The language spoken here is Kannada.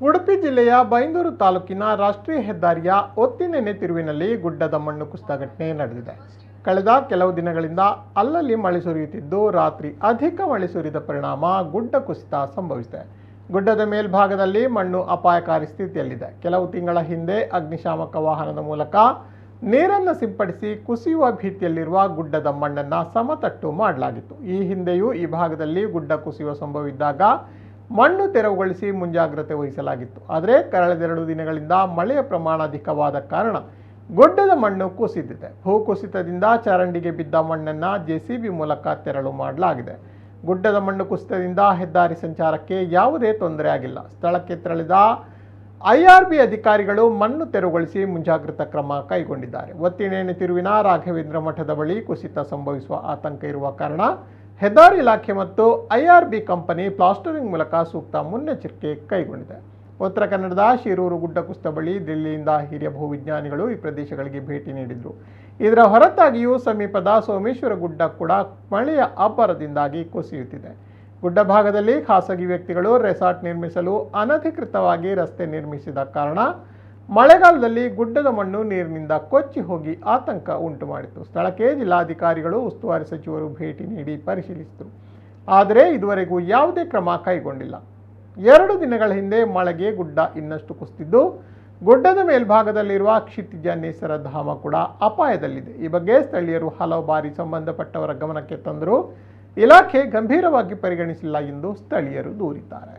ಉಡುಪಿ ಜಿಲ್ಲೆಯ ಬೈಂದೂರು ತಾಲೂಕಿನ ರಾಷ್ಟ್ರೀಯ ಹೆದ್ದಾರಿಯ ಒತ್ತಿನೆನೆ ತಿರುವಿನಲ್ಲಿ ಗುಡ್ಡದ ಮಣ್ಣು ಕುಸಿದ ಘಟನೆ ನಡೆದಿದೆ. ಕಳೆದ ಕೆಲವು ದಿನಗಳಿಂದ ಅಲ್ಲಲ್ಲಿ ಮಳೆ ಸುರಿಯುತ್ತಿದ್ದು, ರಾತ್ರಿ ಅಧಿಕ ಮಳೆ ಸುರಿದ ಪರಿಣಾಮ ಗುಡ್ಡ ಕುಸಿತ ಸಂಭವಿಸಿದೆ. ಗುಡ್ಡದ ಮೇಲ್ಭಾಗದಲ್ಲಿ ಮಣ್ಣು ಅಪಾಯಕಾರಿ ಸ್ಥಿತಿಯಲ್ಲಿದೆ. ಕೆಲವು ತಿಂಗಳ ಹಿಂದೆ ಅಗ್ನಿಶಾಮಕ ವಾಹನದ ಮೂಲಕ ನೀರನ್ನು ಸಿಂಪಡಿಸಿ ಕುಸಿಯುವ ಭೀತಿಯಲ್ಲಿರುವ ಗುಡ್ಡದ ಮಣ್ಣನ್ನು ಸಮತಟ್ಟು ಮಾಡಲಾಗಿತ್ತು. ಈ ಹಿಂದೆಯೂ ಈ ಭಾಗದಲ್ಲಿ ಗುಡ್ಡ ಕುಸಿಯುವ ಸಂಭವವಿದ್ದಾಗ ಮಣ್ಣು ತೆರವುಗೊಳಿಸಿ ಮುಂಜಾಗ್ರತೆ ವಹಿಸಲಾಗಿತ್ತು. ಆದರೆ ಕಳೆದೆರಡು ದಿನಗಳಿಂದ ಮಳೆಯ ಪ್ರಮಾಣ ಅಧಿಕವಾದ ಕಾರಣ ಗುಡ್ಡದ ಮಣ್ಣು ಕುಸಿದಿದೆ. ಭೂಕುಸಿತದಿಂದ ಚರಂಡಿಗೆ ಬಿದ್ದ ಮಣ್ಣನ್ನು ಜೆಸಿಬಿ ಮೂಲಕ ತೆರಳು ಮಾಡಲಾಗಿದೆ. ಗುಡ್ಡದ ಮಣ್ಣು ಕುಸಿತದಿಂದ ಹೆದ್ದಾರಿ ಸಂಚಾರಕ್ಕೆ ಯಾವುದೇ ತೊಂದರೆ ಆಗಿಲ್ಲ. ಸ್ಥಳಕ್ಕೆ ತೆರಳಿದ ಐಆರ್ಬಿ ಅಧಿಕಾರಿಗಳು ಮಣ್ಣು ತೆರವುಗೊಳಿಸಿ ಮುಂಜಾಗ್ರತಾ ಕ್ರಮ ಕೈಗೊಂಡಿದ್ದಾರೆ. ಒತ್ತಿನೆನೆ ತಿರುವಿನ ರಾಘವೇಂದ್ರ ಮಠದ ಬಳಿ ಕುಸಿತ ಸಂಭವಿಸುವ ಆತಂಕ ಇರುವ ಕಾರಣ ಹೆದ್ದಾರಿ ಇಲಾಖೆ ಮತ್ತು ಐಆರ್ಬಿ ಕಂಪನಿ ಪ್ಲಾಸ್ಟರಿಂಗ್ ಮೂಲಕ ಸೂಕ್ತ ಮುನ್ನೆಚ್ಚರಿಕೆ ಕೈಗೊಂಡಿದೆ. ಉತ್ತರ ಕನ್ನಡದ ಶಿರೂರು ಗುಡ್ಡ ಕುಸಿತ ಬಳಿ ದಿಲ್ಲಿಯಿಂದ ಹಿರಿಯ ಭೂವಿಜ್ಞಾನಿಗಳು ಈ ಪ್ರದೇಶಗಳಿಗೆ ಭೇಟಿ ನೀಡಿದರು. ಇದರ ಹೊರತಾಗಿಯೂ ಸಮೀಪದ ಸೋಮೇಶ್ವರ ಗುಡ್ಡ ಕೂಡ ಮಳೆಯ ಅಬ್ಬರದಿಂದಾಗಿ ಕುಸಿಯುತ್ತಿದೆ. ಗುಡ್ಡ ಭಾಗದಲ್ಲಿ ಖಾಸಗಿ ವ್ಯಕ್ತಿಗಳು ರೆಸಾರ್ಟ್ ನಿರ್ಮಿಸಲು ಅನಧಿಕೃತವಾಗಿ ರಸ್ತೆ ನಿರ್ಮಿಸಿದ ಕಾರಣ ಮಳೆಗಾಲದಲ್ಲಿ ಗುಡ್ಡದ ಮಣ್ಣು ನೀರಿನಿಂದ ಕೊಚ್ಚಿ ಹೋಗಿ ಆತಂಕ ಉಂಟು ಮಾಡಿತು. ಸ್ಥಳಕ್ಕೆ ಜಿಲ್ಲಾಧಿಕಾರಿಗಳು, ಉಸ್ತುವಾರಿ ಸಚಿವರು ಭೇಟಿ ನೀಡಿ ಪರಿಶೀಲಿಸಿದರು. ಆದರೆ ಇದುವರೆಗೂ ಯಾವುದೇ ಕ್ರಮ ಕೈಗೊಂಡಿಲ್ಲ. 2 ದಿನಗಳ ಹಿಂದೆ ಮಳೆಗೆ ಗುಡ್ಡ ಇನ್ನಷ್ಟು ಕುಸಿದಿದ್ದು, ಗುಡ್ಡದ ಮೇಲ್ಭಾಗದಲ್ಲಿರುವ ಕ್ಷಿತಿಜ ನೇಸರ ಧಾಮ ಕೂಡ ಅಪಾಯದಲ್ಲಿದೆ. ಈ ಬಗ್ಗೆ ಸ್ಥಳೀಯರು ಹಲವು ಬಾರಿ ಸಂಬಂಧಪಟ್ಟವರ ಗಮನಕ್ಕೆ ತಂದರೂ ಇಲಾಖೆ ಗಂಭೀರವಾಗಿ ಪರಿಗಣಿಸಿಲ್ಲ ಎಂದು ಸ್ಥಳೀಯರು ದೂರಿದ್ದಾರೆ.